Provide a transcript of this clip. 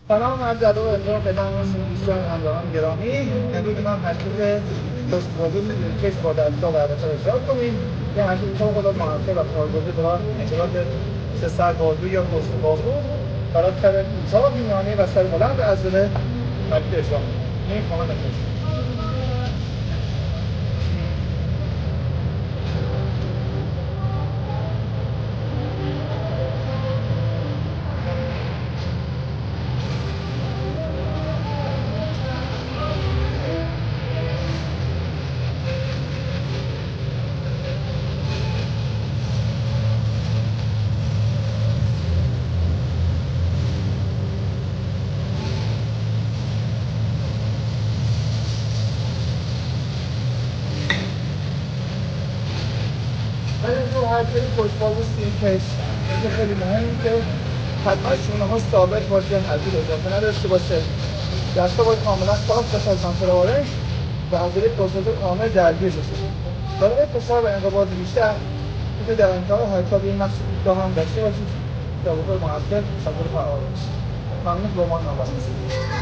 سلام عرض ادب و احترام خدمت دوستان همراهان گرامی. امروز من تشکیل موضوع کش با دستگاه برداشت اجرا کنیم. یه همچنین فوق‌العاده موثر و کاربردی برای انقلاب سر بازو یا پشت بازو برای سر کوتاه میانه و سر بلند عضله تشکیل اجرا کنیم. این کامل نکنیم. تو هر سری پشت‌بازو کش خیلی مهمه که حتما شونه‌ها ثابت باشه، حرفی اضافه نداشته باشه. دستگاه باید کاملا صاف باشه از سمت آرش و عضله پروسس کامل درگیر بشه. برای فشار و انقباض بیشتر میتونید در انتهای حرکات این نقش کوتاه هم داشته باشید تا به طور موثر تصادف فعال بشه. ممنون به عنوان نوبت.